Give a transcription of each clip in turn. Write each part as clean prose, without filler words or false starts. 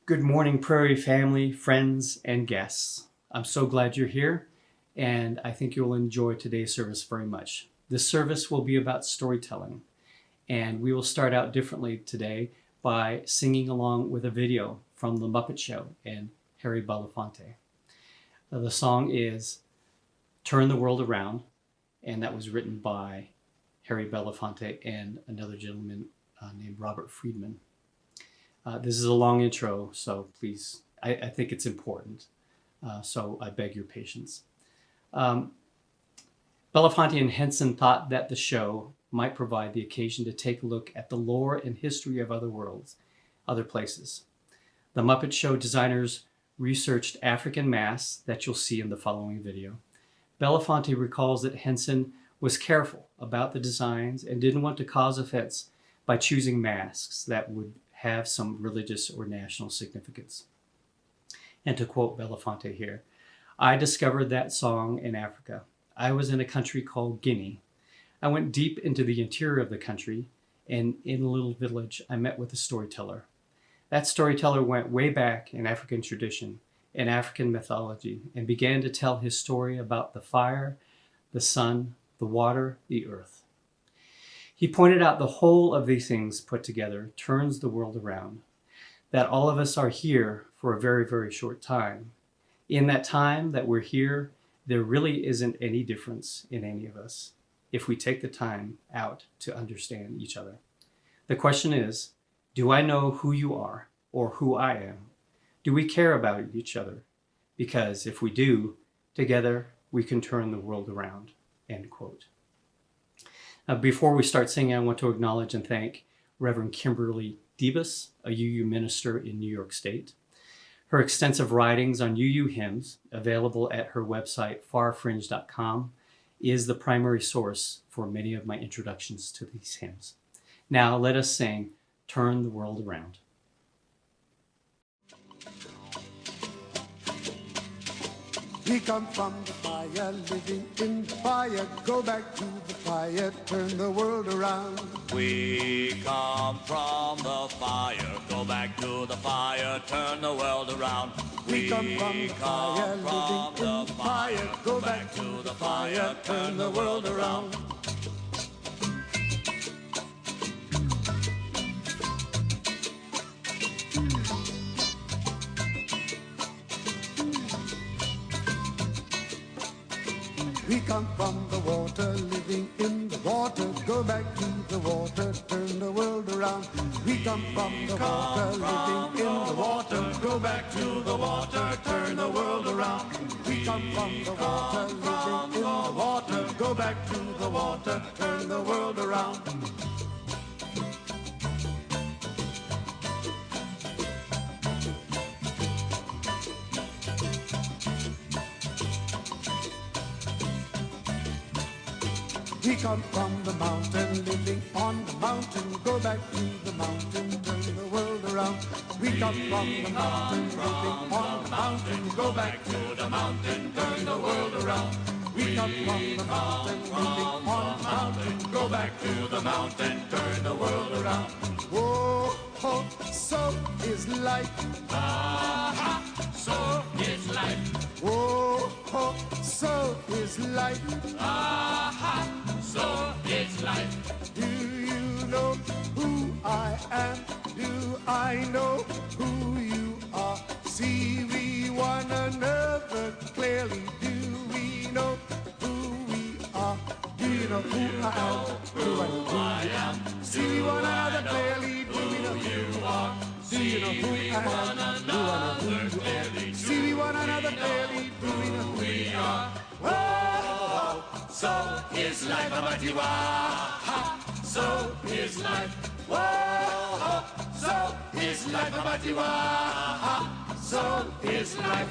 Good morning, Prairie family, friends, and guests. I'm so glad you're here, and I think you'll enjoy today's service very much. This service will be about storytelling, and we will start out differently today by singing along with a video from The Muppet Show and Harry Belafonte. The song is Turn the World Around, and that was written by Harry Belafonte and another gentleman named Robert Friedman. This is a long intro, so please, I think it's important, so I beg your patience. Belafonte and Henson thought that the show might provide the occasion to take a look at the lore and history of other worlds, other places. The Muppet Show designers researched African masks that you'll see in the following video. Belafonte recalls that Henson was careful about the designs and didn't want to cause offense by choosing masks that would have some religious or national significance. And to quote Belafonte here, I discovered that song in Africa. I was in a country called Guinea. I went deep into the interior of the country, and in a little village, I met with a storyteller. That storyteller went way back in African tradition, in African mythology, and began to tell his story about the fire, the sun, the water, the earth. He pointed out the whole of these things put together turns the world around, that all of us are here for a very, very short time. In that time that we're here, there really isn't any difference in any of us if we take the time out to understand each other. The question is, do I know who you are or who I am? Do we care about each other? Because if we do, together we can turn the world around, end quote. Before we start singing, I want to acknowledge and thank Reverend Kimberly Debus, a UU minister in New York State. Her extensive writings on UU hymns, available at her website, farfringe.com, is the primary source for many of my introductions to these hymns. Now let us sing Turn the World Around. We come from the fire, living in the fire, go back to the fire, turn the world around. We come from the fire, go back to the fire, turn the world around. We come from the fire, living in the fire, go back to the fire, turn the world around. We come from the water, living in the water, go back to the water, turn the world around. We come from the water, living in the water, go back to the water, turn the world around. We come from the water, living in the water, go back to the water, turn the world around. We come from the mountain, living on the mountain, go back to the mountain, turn the world around. We come from the mountain, living on the mountain, go back to the mountain, turn the world around. We come from the mountain, living on the mountain, go back to the mountain, turn the world around. Whoa, oh, so is life. Ah, so is life. Whoa, oh, so is life. Ah, so is life. Do you know who I am? Do I know who you are? See we one another clearly. Do we know who we are? Do you know who I am? Do I know who I am? See we one another clearly. Do we know who you are? Do you know who I am? Do I know who you are? See we one another clearly. Do we know who we are? Whoa, so is life, Abatiwa. So is life. Whoa, so is life, Abatiwa. So is life.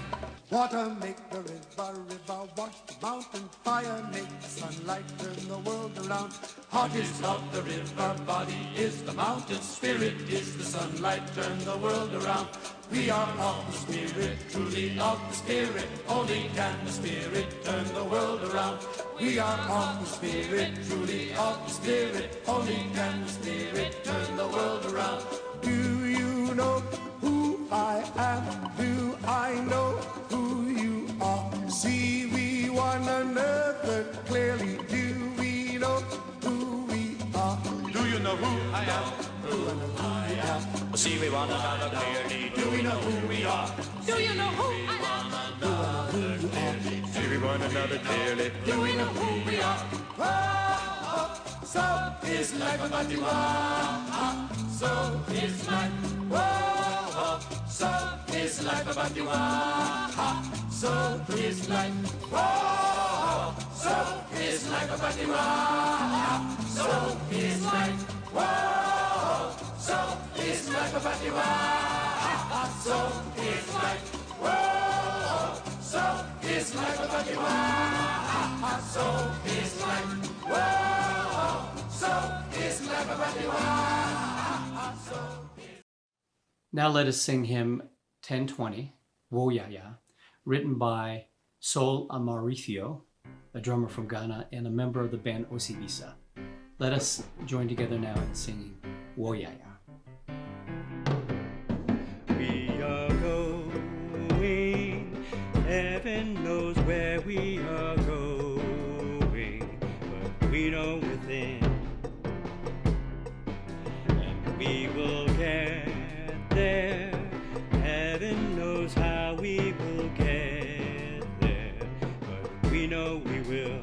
Water make the river wash the mountain. Fire make the sunlight turn the world around. Heart is love, the river, body is the mountain, spirit is the sunlight, turn the world around. We are of the spirit, truly of the spirit, only can the spirit turn the world around. We are of the spirit, truly of the spirit, only can the spirit turn the world around. Do you know who I See we one another clearly. Do we know who we are? Do you know who I am? See we one another clearly. Do we know who we are? Whoa, so is life about you. So is life. Whoa, so is life about you. So is life. Whoa, so is life about you. So is life. Whoa, so is life about you. So is life. Whoa, so is life about you. So is life. Whoa, so is life about you. Now let us sing hymn 1020, Wo Ya Ya, written by Sol Amaricio, a drummer from Ghana and a member of the band Osibisa. Let us join together now in singing Wo Ya Ya. We are going, heaven knows where we are going, but we know within, and we will get there. Heaven knows how we will get there, but we know we will.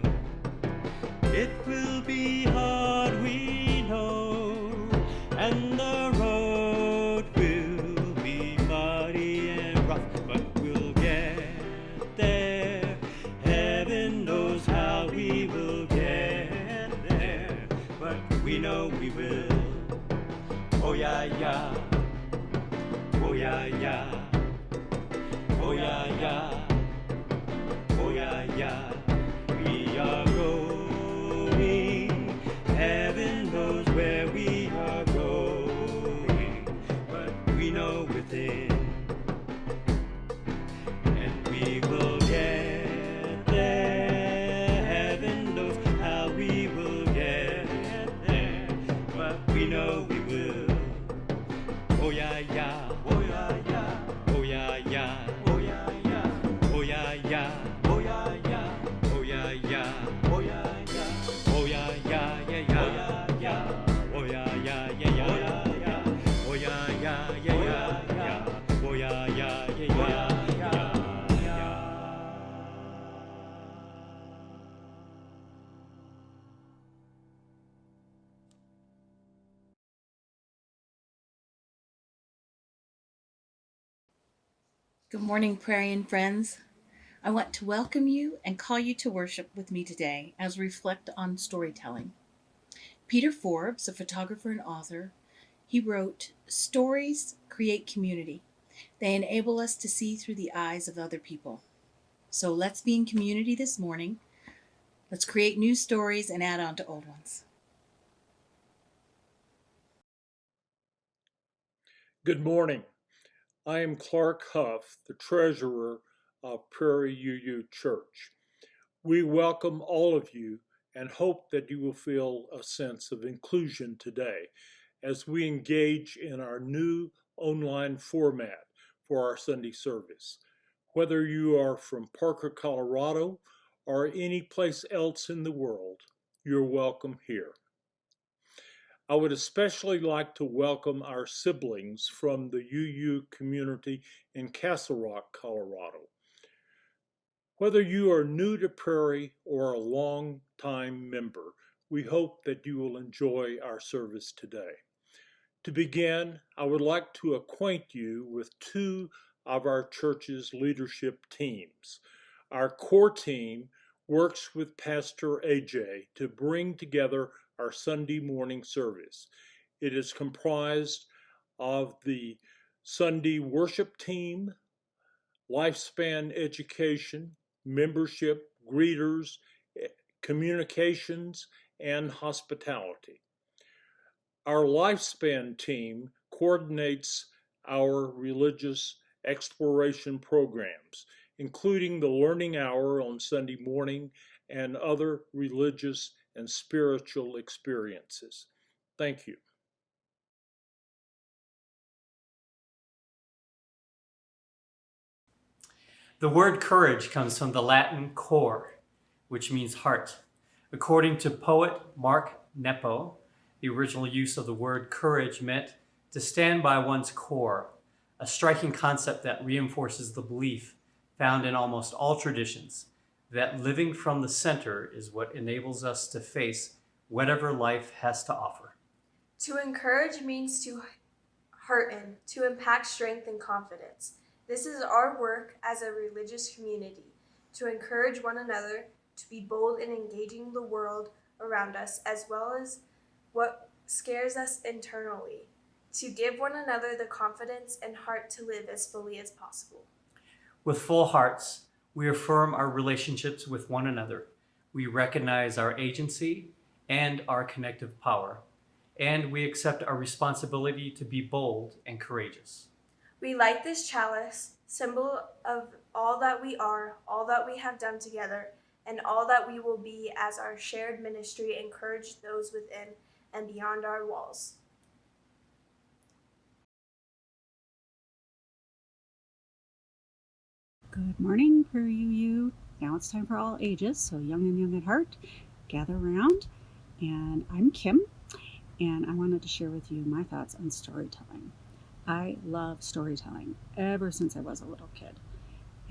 It will be hard, we know, and the road will be muddy and rough, but we'll get there. Heaven knows how we will get there, but we know we will. Oh yeah, yeah. Oh yeah, yeah. Oh yeah, yeah. Oh yeah, yeah. We are going. Heaven knows where we are going, but we know within, and we will get there. Heaven knows how we will get there, but we know we will. Oh yeah, yeah. Oh yeah, yeah. Oh yeah, yeah. Oh yeah, yeah. Oh yeah, yeah. Oh yeah, yeah. Oh yeah, yeah. Oh yeah, yeah. Oh yeah, yeah, yeah, yeah. Oh yeah, yeah, yeah, yeah. Oh yeah, yeah, yeah, yeah. Oh yeah, yeah, yeah, yeah. Good morning, Prairie friends. I want to welcome you and call you to worship with me today as we reflect on storytelling. Peter Forbes, a photographer and author, he wrote, "Stories create community. They enable us to see through the eyes of other people." So let's be in community this morning. Let's create new stories and add on to old ones. Good morning. I am Clark Huff, the treasurer of Prairie UU Church. We welcome all of you and hope that you will feel a sense of inclusion today as we engage in our new online format for our Sunday service. Whether you are from Parker, Colorado, or any place else in the world, you're welcome here. I would especially like to welcome our siblings from the UU community in Castle Rock, Colorado. Whether you are new to Prairie or a long-time member, we hope that you will enjoy our service today. To begin, I would like to acquaint you with two of our church's leadership teams. Our core team works with Pastor AJ to bring together our Sunday morning service. It is comprised of the Sunday worship team, lifespan education, membership, greeters, communications, and hospitality. Our lifespan team coordinates our religious exploration programs, including the Learning Hour on Sunday morning and other religious and spiritual experiences. Thank you. The word courage comes from the Latin cor, which means heart. According to poet Mark Nepo, the original use of the word courage meant to stand by one's core, a striking concept that reinforces the belief found in almost all traditions that living from the center is what enables us to face whatever life has to offer. To encourage means to hearten, to impact strength and confidence. This is our work as a religious community, to encourage one another to be bold in engaging the world around us as well as what scares us internally, to give one another the confidence and heart to live as fully as possible. With full hearts, we affirm our relationships with one another. We recognize our agency and our connective power, and we accept our responsibility to be bold and courageous. We light this chalice, symbol of all that we are, all that we have done together, and all that we will be as our shared ministry encourage those within and beyond our walls. Good morning, Prairie UU. Now it's time for all ages, so young and young at heart, gather around. And I'm Kim, and I wanted to share with you my thoughts on storytelling. I love storytelling ever since I was a little kid.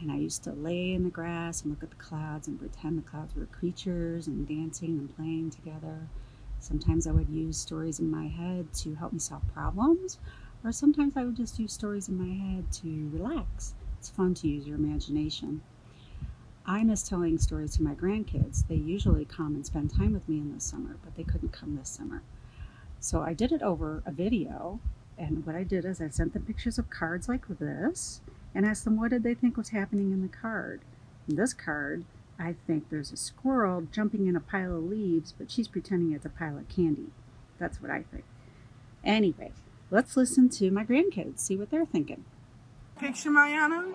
And I used to lay in the grass and look at the clouds and pretend the clouds were creatures and dancing and playing together. Sometimes I would use stories in my head to help me solve problems, or sometimes I would just use stories in my head to relax. It's fun to use your imagination. I miss telling stories to my grandkids. They usually come and spend time with me in the summer, but they couldn't come this summer. So I did it over a video, and what I did is I sent them pictures of cards like this and asked them what did they think was happening in the card. In this card, I think there's a squirrel jumping in a pile of leaves, but she's pretending it's a pile of candy. That's what I think. Anyway, let's listen to my grandkids, see what they're thinking. Picture, Mariana?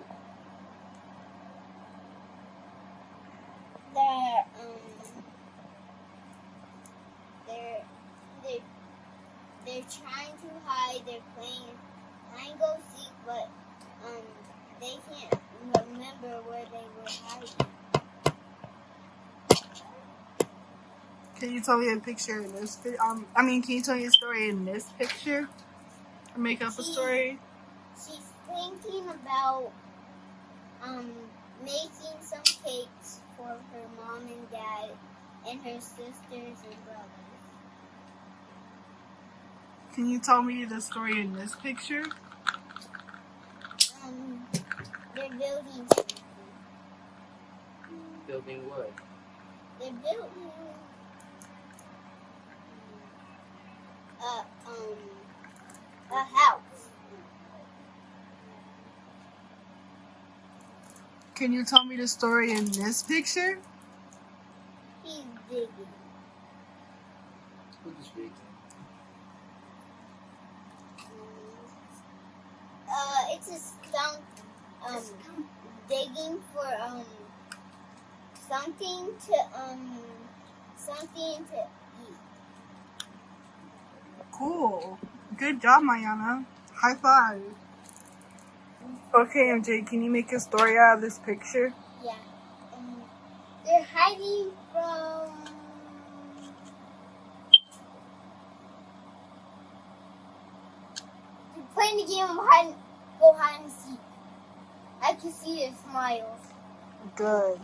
They're trying to hide. They're playing hide and go seek, but they can't remember where they were hiding. Can you tell me a picture in this? Can you tell me a story in this picture? Or make up a story. She's thinking about making some cakes for her mom and dad and her sisters and brothers. Can you tell me the story in this picture? They're building something. Building what? They're building a house. Can you tell me the story in this picture? He's digging. Who's digging? It's a skunk digging for something to eat. Cool. Good job, Mariana. High five. Okay, MJ, can you make a story out of this picture? Yeah. They're hiding from... They're playing the game of hide and seek. I can see their smiles. Good.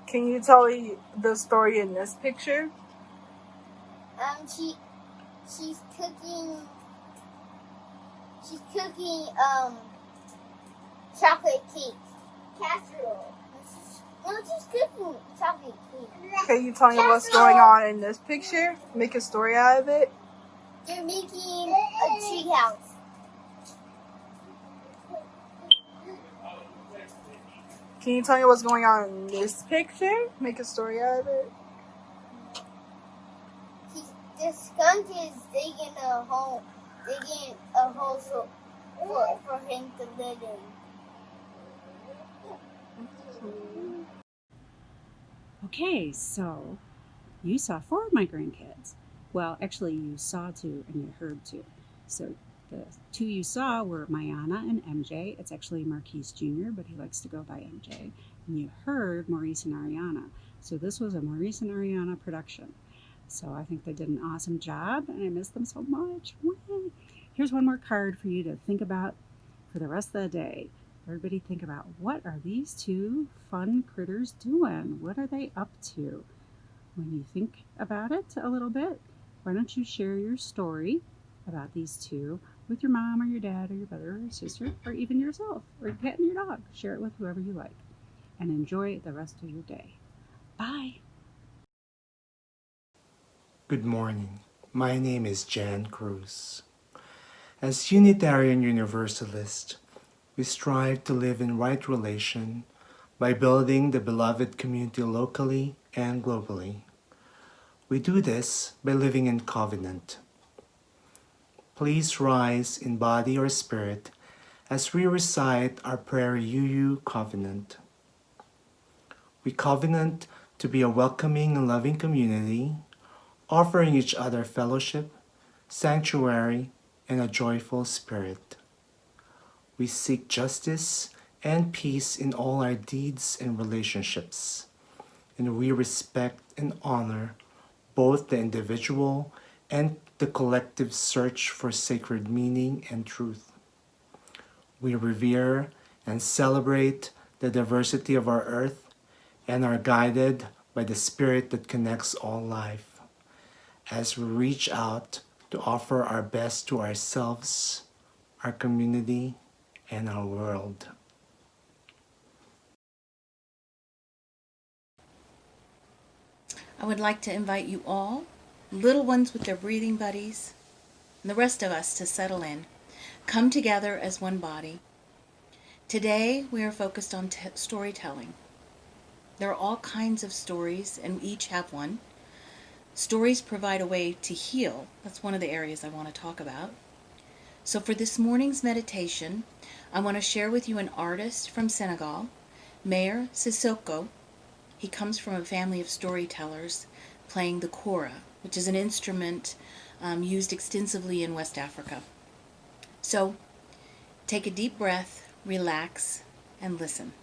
Can you tell me the story in this picture? She's cooking chocolate cake. Casserole. No, she's cooking chocolate cake. Can you tell me what's going on in this picture? Make a story out of it. They're making a tree house. Can you tell me what's going on in this picture? Make a story out of it. The skunk is digging a hole for him to live in. Okay, so you saw 4 of my grandkids. Well, actually you saw 2 and you heard 2. So the 2 you saw were Mayana and MJ. It's actually Marquise Jr., but he likes to go by MJ. And you heard Maurice and Ariana. So this was a Maurice and Ariana production. So I think they did an awesome job, and I miss them so much. Here's one more card for you to think about for the rest of the day. Everybody think about, what are these two fun critters doing? What are they up to? When you think about it a little bit, why don't you share your story about these two with your mom or your dad or your brother or sister, or even yourself, or your cat and your dog. Share it with whoever you like. And enjoy the rest of your day. Bye. Good morning. My name is Jan Cruz. As Unitarian Universalists, we strive to live in right relation by building the beloved community locally and globally. We do this by living in covenant. Please rise in body or spirit as we recite our prayer UU covenant. We covenant to be a welcoming and loving community, offering each other fellowship, sanctuary, and a joyful spirit. We seek justice and peace in all our deeds and relationships, and we respect and honor both the individual and the collective search for sacred meaning and truth. We revere and celebrate the diversity of our earth and are guided by the spirit that connects all life, as we reach out to offer our best to ourselves, our community, and our world. I would like to invite you all, little ones with their breathing buddies, and the rest of us to settle in. Come together as one body. Today we are focused on storytelling. There are all kinds of stories, and we each have one. Stories provide a way to heal. That's one of the areas I want to talk about. So for this morning's meditation, I want to share with you an artist from Senegal, Mayor Sissoko. He comes from a family of storytellers playing the kora, which is an instrument used extensively in West Africa. So take a deep breath, relax, and listen.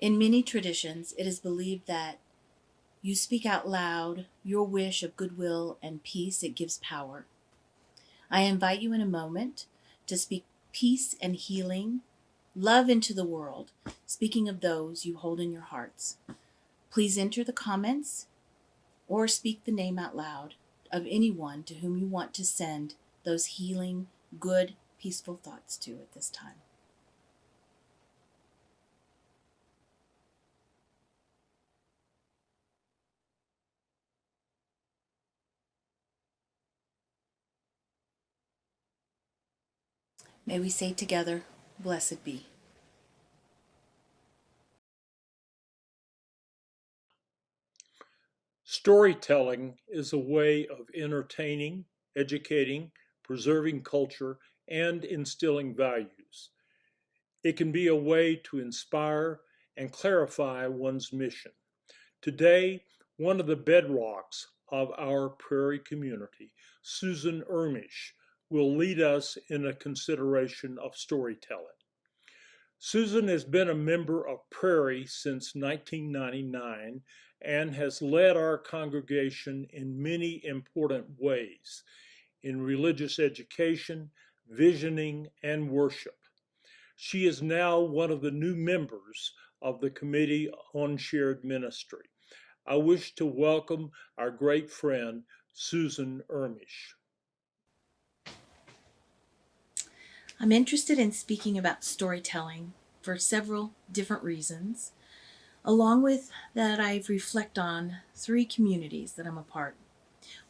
In many traditions, it is believed that you speak out loud your wish of goodwill and peace. It gives power. I invite you in a moment to speak peace and healing, love into the world, speaking of those you hold in your hearts. Please enter the comments or speak the name out loud of anyone to whom you want to send those healing, good, peaceful thoughts to at this time. May we say together, blessed be. Storytelling is a way of entertaining, educating, preserving culture, and instilling values. It can be a way to inspire and clarify one's mission. Today, one of the bedrocks of our prairie community, Susan Ermisch, will lead us in a consideration of storytelling. Susan has been a member of Prairie since 1999 and has led our congregation in many important ways in religious education, visioning, and worship. She is now one of the new members of the Committee on Shared Ministry. I wish to welcome our great friend, Susan Ermisch. I'm interested in speaking about storytelling for several different reasons. Along with that, I reflect on 3 communities that I'm a part: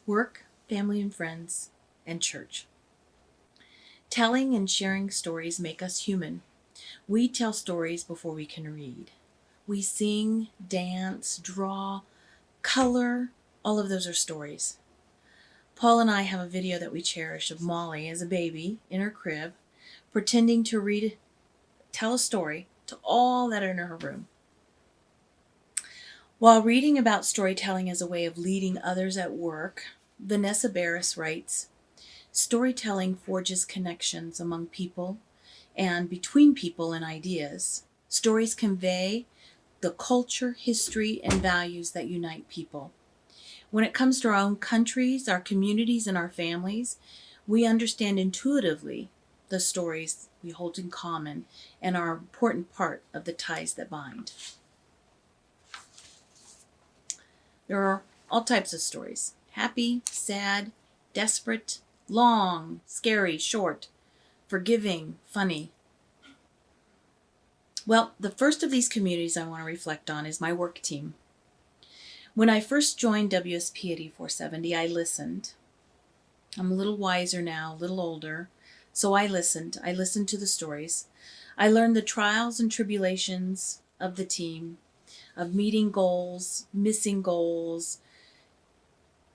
work, family and friends, and church. Telling and sharing stories make us human. We tell stories before we can read. We sing, dance, draw, color. All of those are stories. Paul and I have a video that we cherish of Molly as a baby in her crib, pretending to tell a story to all that are in her room. While reading about storytelling as a way of leading others at work, Vanessa Barris writes, "Storytelling forges connections among people and between people and ideas. Stories convey the culture, history, and values that unite people. When it comes to our own countries, our communities, and our families, we understand intuitively the stories we hold in common and are an important part of the ties that bind." There are all types of stories: happy, sad, desperate, long, scary, short, forgiving, funny. Well, the first of these communities I want to reflect on is my work team. When I first joined WSP at E470, I listened. I'm a little wiser now, a little older, so I listened. I listened to the stories. I learned the trials and tribulations of the team, of meeting goals, missing goals,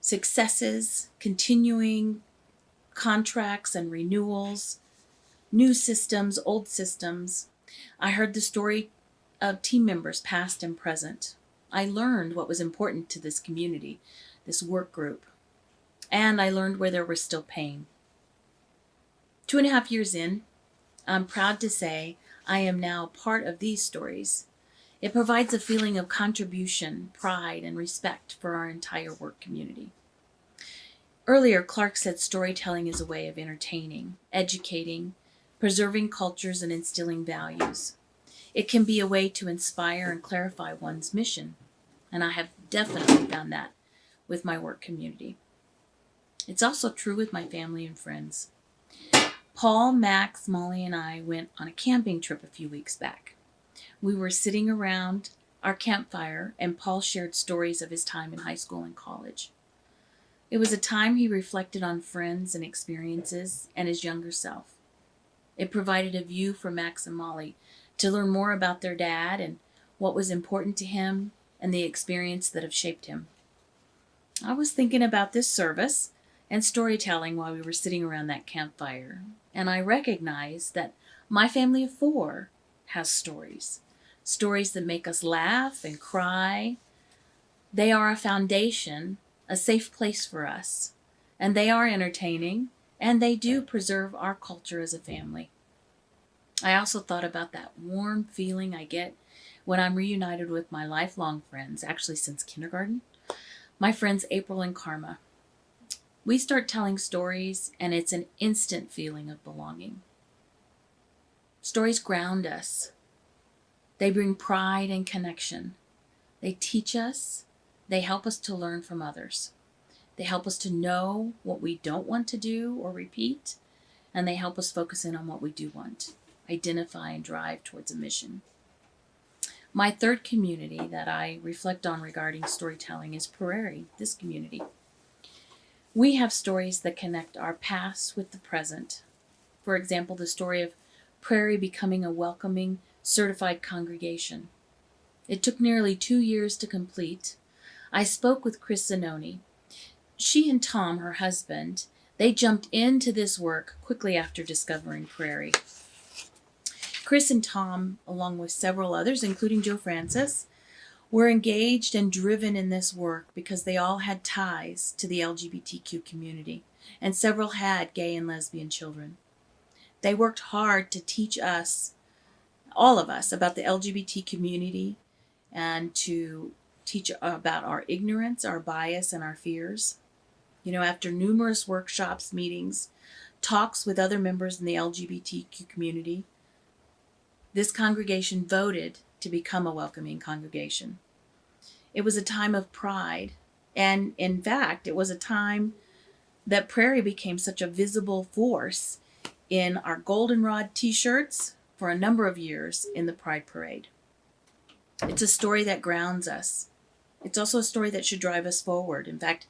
successes, continuing contracts and renewals, new systems, old systems. I heard the story of team members past and present. I learned what was important to this community, this work group. And I learned where there was still pain. 2.5 years in, I'm proud to say I am now part of these stories. It provides a feeling of contribution, pride, and respect for our entire work community. Earlier, Clark said storytelling is a way of entertaining, educating, preserving cultures, and instilling values. It can be a way to inspire and clarify one's mission, and I have definitely found that with my work community. It's also true with my family and friends. Paul, Max, Molly, and I went on a camping trip a few weeks back. We were sitting around our campfire, and Paul shared stories of his time in high school and college. It was a time he reflected on friends and experiences and his younger self. It provided a view for Max and Molly to learn more about their dad and what was important to him and the experience that have shaped him. I was thinking about this service and storytelling while we were sitting around that campfire, and I recognized that my family of 4 has stories that make us laugh and cry. They are a foundation, a safe place for us, and they are entertaining, and they do preserve our culture as a family. I also thought about that warm feeling I get when I'm reunited with my lifelong friends, actually since kindergarten, my friends April and Karma. We start telling stories, and it's an instant feeling of belonging. Stories ground us. They bring pride and connection. They teach us. They help us to learn from others. They help us to know what we don't want to do or repeat, and they help us focus in on what we do want, identify and drive towards a mission. My third community that I reflect on regarding storytelling is Prairie, this community. We have stories that connect our past with the present. For example, the story of Prairie becoming a welcoming, certified congregation. It took nearly 2 years to complete. I spoke with Chris Zanoni. She and Tom, her husband, they jumped into this work quickly after discovering Prairie. Chris and Tom, along with several others, including Joe Francis, were engaged and driven in this work because they all had ties to the LGBTQ community, and several had gay and lesbian children. They worked hard to teach us, all of us, about the LGBT community and to teach about our ignorance, our bias, and our fears. You know, after numerous workshops, meetings, talks with other members in the LGBTQ community, this congregation voted to become a welcoming congregation. It was a time of pride, and in fact, it was a time that Prairie became such a visible force in our goldenrod t-shirts for a number of years in the Pride Parade. It's a story that grounds us. It's also a story that should drive us forward. In fact,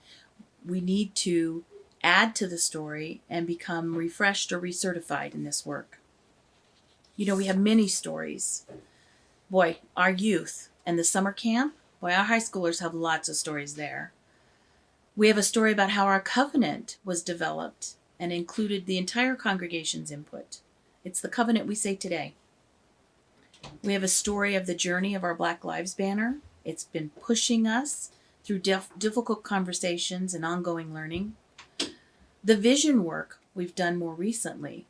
we need to add to the story and become refreshed or recertified in this work. You know, we have many stories. Boy, our youth and the summer camp, boy, our high schoolers have lots of stories there. We have a story about how our covenant was developed and included the entire congregation's input. It's the covenant we say today. We have a story of the journey of our Black Lives banner. It's been pushing us through difficult conversations and ongoing learning. The vision work we've done more recently,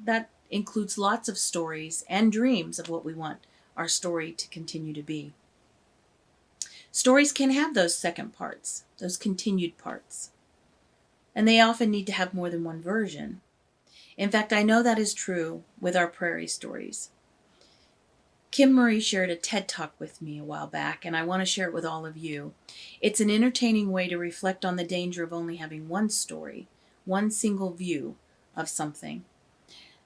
that includes lots of stories and dreams of what we want our story to continue to be. Stories can have those second parts, those continued parts, and they often need to have more than one version. In fact, I know that is true with our Prairie stories. Kim Murray shared a TED Talk with me a while back, and I want to share it with all of you. It's an entertaining way to reflect on the danger of only having one story, one single view of something.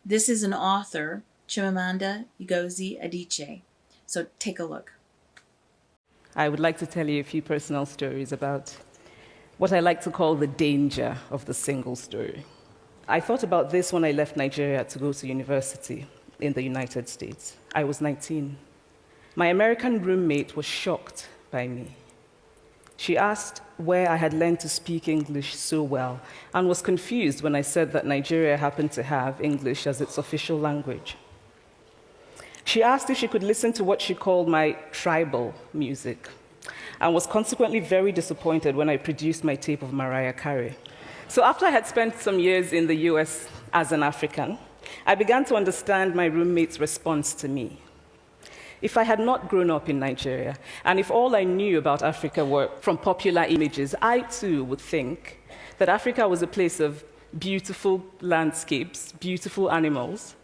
This is an author, Chimamanda Ngozi Adichie. So take a look. I would like to tell you a few personal stories about what I like to call the danger of the single story. I thought about this when I left Nigeria to go to university in the United States. I was 19. My American roommate was shocked by me. She asked where I had learned to speak English so well and was confused when I said that Nigeria happened to have English as its official language. She asked if she could listen to what she called my tribal music, and was consequently very disappointed when I produced my tape of Mariah Carey. So after I had spent some years in the US as an African, I began to understand my roommate's response to me. If I had not grown up in Nigeria, and if all I knew about Africa were from popular images, I too would think that Africa was a place of beautiful landscapes, beautiful animals,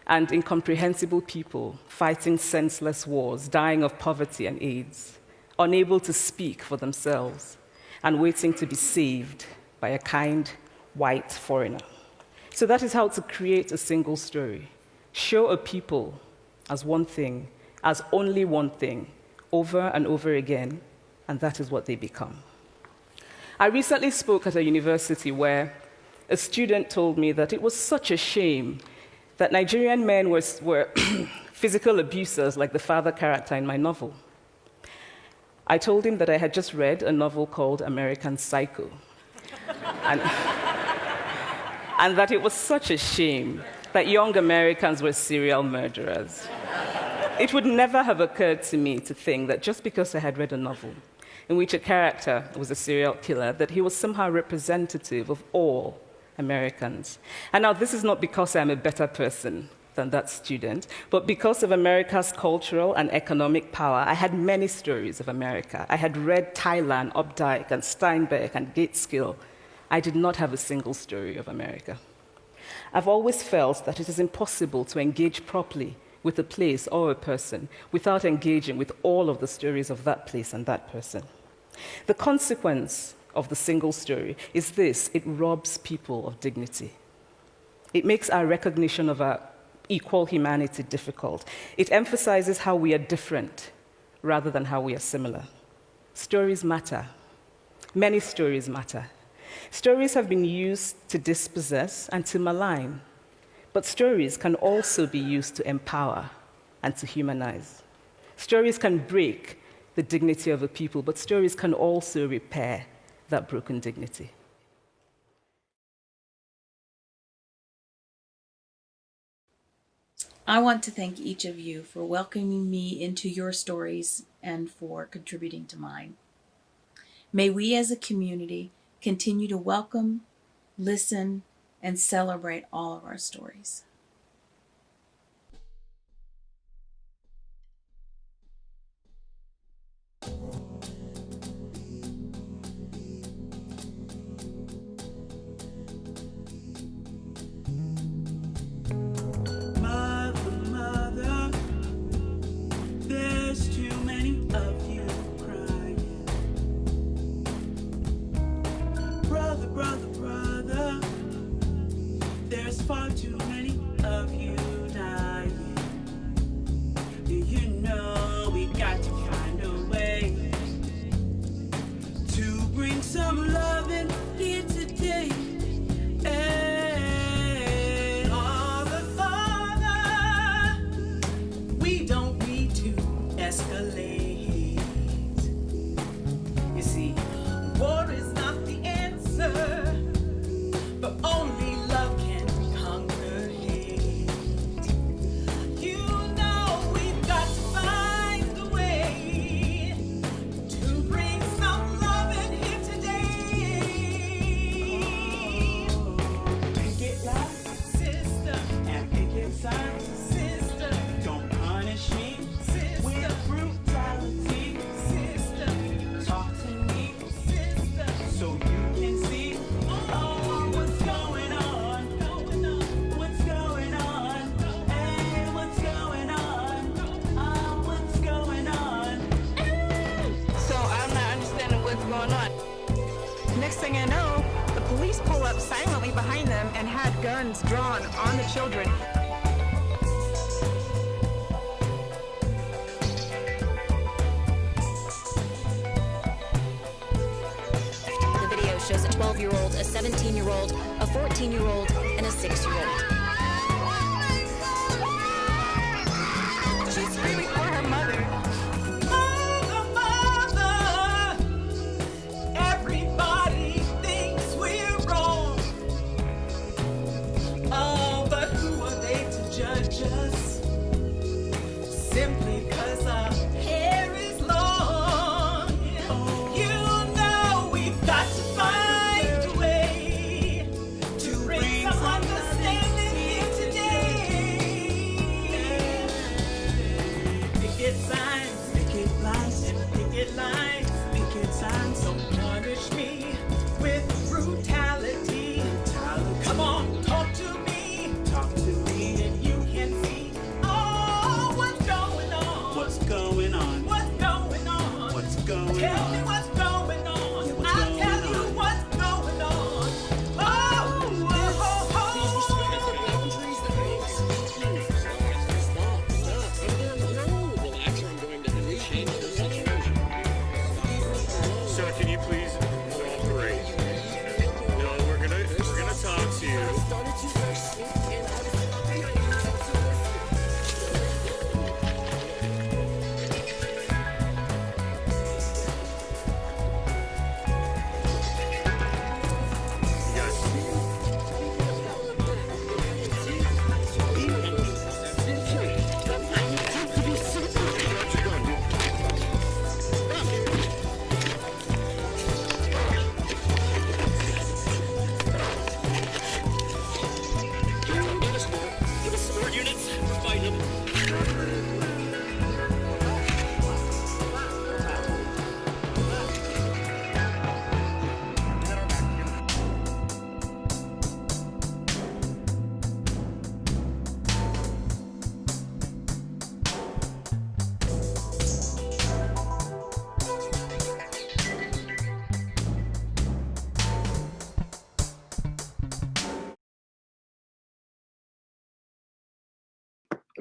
and incomprehensible people fighting senseless wars, dying of poverty and AIDS, unable to speak for themselves, and waiting to be saved by a kind white foreigner. So that is how to create a single story. Show a people as one thing, as only one thing, over and over again, and that is what they become. I recently spoke at a university where a student told me that it was such a shame that Nigerian men were physical abusers like the father character in my novel. I told him that I had just read a novel called American Psycho, and that it was such a shame that young Americans were serial murderers. It would never have occurred to me to think that just because I had read a novel in which a character was a serial killer, that he was somehow representative of all Americans. And now this is not because I'm a better person than that student, but because of America's cultural and economic power, I had many stories of America. I had read Thailand, Updike, and Steinbeck, and Gateskill. I did not have a single story of America. I've always felt that it is impossible to engage properly with a place or a person without engaging with all of the stories of that place and that person. The consequence of the single story is this: it robs people of dignity. It makes our recognition of our equal humanity difficult. It emphasizes how we are different rather than how we are similar. Stories matter. Many stories matter. Stories have been used to dispossess and to malign, but stories can also be used to empower and to humanize. Stories can break the dignity of a people, but stories can also repair that broken dignity. I want to thank each of you for welcoming me into your stories and for contributing to mine. May we as a community continue to welcome, listen, and celebrate all of our stories. Mother, there's too many of you crying. Brother, there's far too many of you dying. Do you know we got to find a way to bring some love in here today? And Father, we don't need to escalate. You see, war is not the answer, but only love can conquer hate. You know we've got to find a way to bring some love in here today. Pick it loud, sister, and pick it sound, sister. Don't punish me, sister, with brutality, sister. Talk to me, sister, so you can see what's going on, what's going on, and what's going on, what's going on. So I'm not understanding what's going on. Next thing I know, the police pull up silently behind them and had guns drawn on the children. The video shows a 12-year-old, a 17-year-old, a 14-year-old, and a 6-year-old. She's screaming for her mother. Mother, everybody thinks we're wrong. Oh, but who are they to judge us? Simply 'cause our hair is long.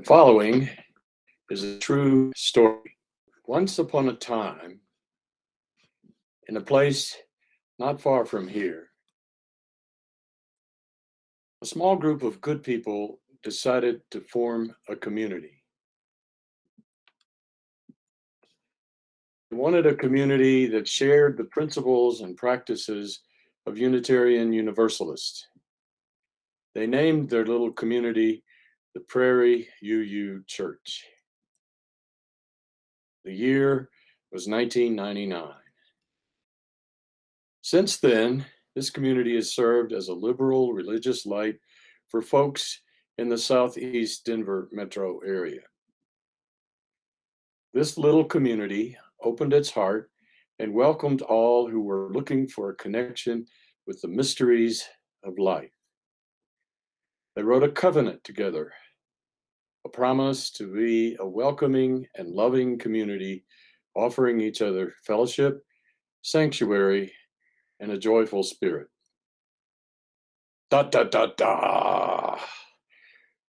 following is a true story. Once upon a time, in a place not far from here, a small group of good people decided to form a community. They wanted a community that shared the principles and practices of Unitarian Universalists. They named their little community the Prairie UU Church. The year was 1999. Since then, this community has served as a liberal religious light for folks in the Southeast Denver metro area. This little community opened its heart and welcomed all who were looking for a connection with the mysteries of life. They wrote a covenant together, a promise to be a welcoming and loving community, offering each other fellowship, sanctuary, and a joyful spirit. Da da da da.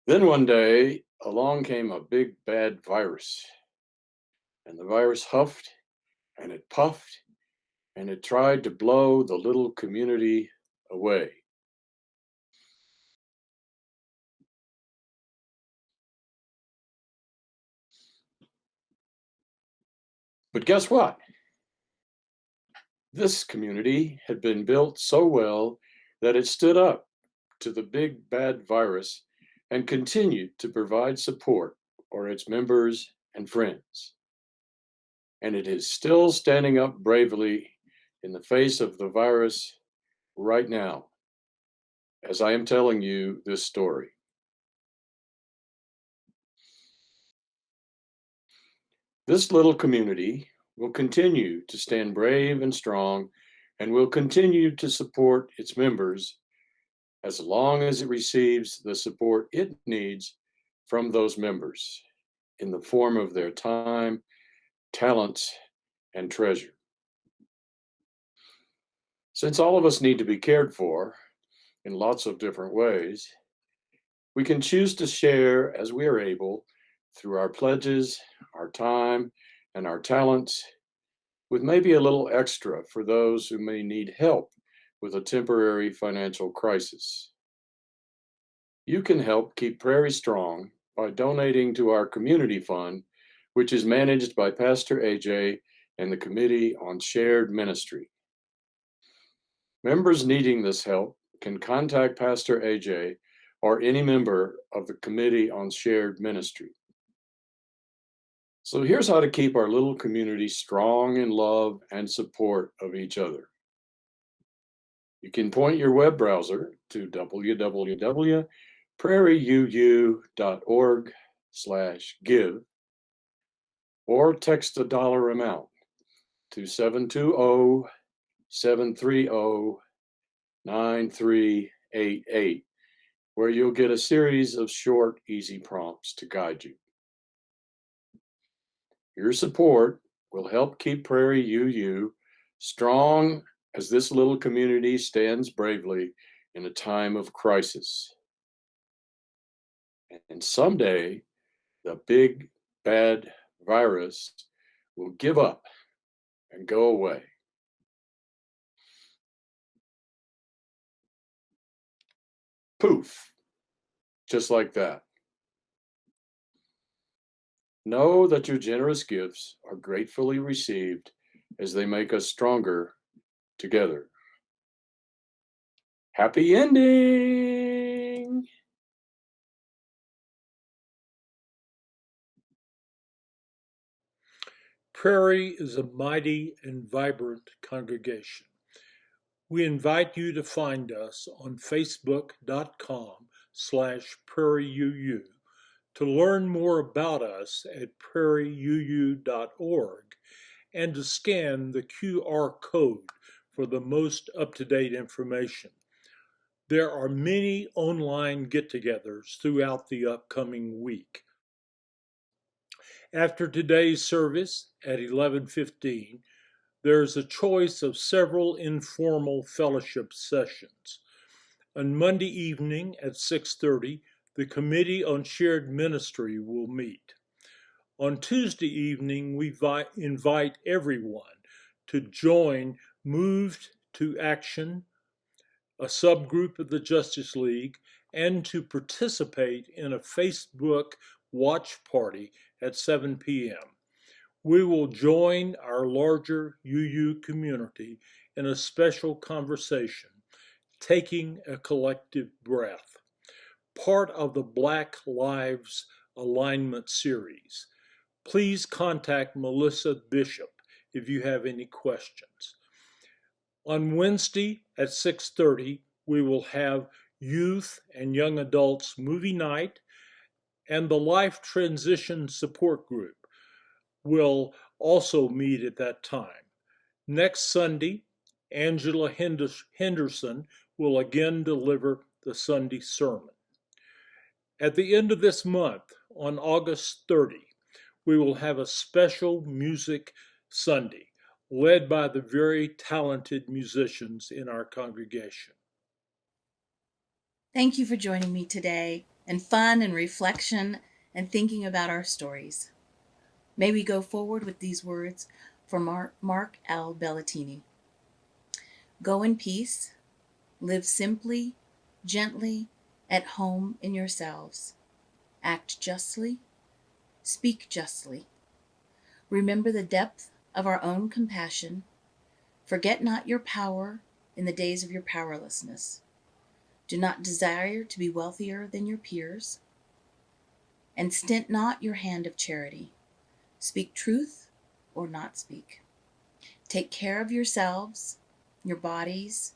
Then one day, along came a big bad virus. And the virus huffed and it puffed and it tried to blow the little community away. But guess what? This community had been built so well that it stood up to the big bad virus and continued to provide support for its members and friends. And it is still standing up bravely in the face of the virus right now, as I am telling you this story. This little community will continue to stand brave and strong and will continue to support its members as long as it receives the support it needs from those members in the form of their time, talents, and treasure. Since all of us need to be cared for in lots of different ways, we can choose to share as we are able through our pledges, our time, and our talents, with maybe a little extra for those who may need help with a temporary financial crisis. You can help keep Prairie strong by donating to our community fund, which is managed by Pastor AJ and the Committee on Shared Ministry. Members needing this help can contact Pastor AJ or any member of the Committee on Shared Ministry. So here's how to keep our little community strong in love and support of each other. You can point your web browser to www.prairieuu.org/give or text a dollar amount to 720-730-9388, where you'll get a series of short, easy prompts to guide you. Your support will help keep Prairie UU strong as this little community stands bravely in a time of crisis. And someday, the big bad virus will give up and go away. Poof, just like that. Know that your generous gifts are gratefully received as they make us stronger together. Happy ending! Prairie is a mighty and vibrant congregation. We invite you to find us on facebook.com/prairieuu, to learn more about us at prairieuu.org, and to scan the QR code for the most up-to-date information. There are many online get-togethers throughout the upcoming week. After today's service at 11:15, there is a choice of several informal fellowship sessions. On Monday evening at 6:30, the Committee on Shared Ministry will meet. On Tuesday evening, we invite everyone to join Moved to Action, a subgroup of the Justice League, and to participate in a Facebook watch party at 7 p.m. We will join our larger UU community in a special conversation, taking a collective breath, part of the Black Lives Alignment series. Please contact Melissa Bishop if you have any questions. On Wednesday at 6:30, we will have youth and young adults movie night, and the Life Transition Support Group will also meet at that time. Next Sunday, Angela Henderson will again deliver the Sunday sermon. At the end of this month, on August 30, we will have a special music Sunday led by the very talented musicians in our congregation. Thank you for joining me today in fun and reflection and thinking about our stories. May we go forward with these words from Mark L. Bellatini. Go in peace, live simply, gently, at home in yourselves. Act justly, speak justly. Remember the depth of our own compassion. Forget not your power in the days of your powerlessness. Do not desire to be wealthier than your peers. And stint not your hand of charity. Speak truth or not speak. Take care of yourselves, your bodies.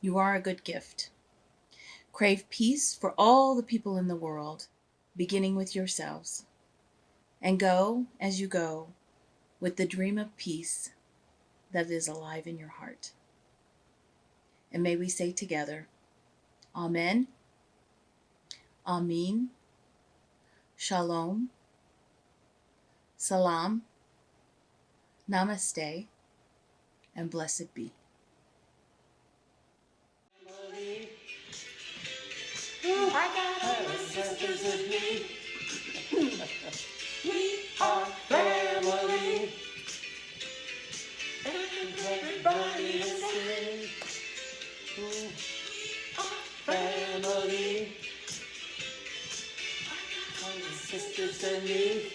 You are a good gift. Crave peace for all the people in the world, beginning with yourselves. And go as you go with the dream of peace that is alive in your heart. And may we say together, Amen, Amin, Shalom, Salam, Namaste, and blessed be. I got my sisters with me. We are family. And everybody is saying, we are family. I got my sisters and me.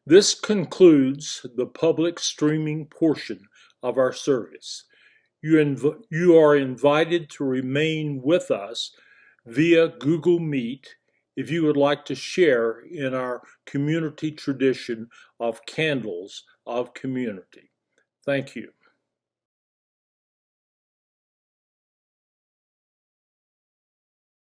This concludes the public streaming portion of our service. You are invited to remain with us via Google Meet if you would like to share in our community tradition of candles of community. Thank you.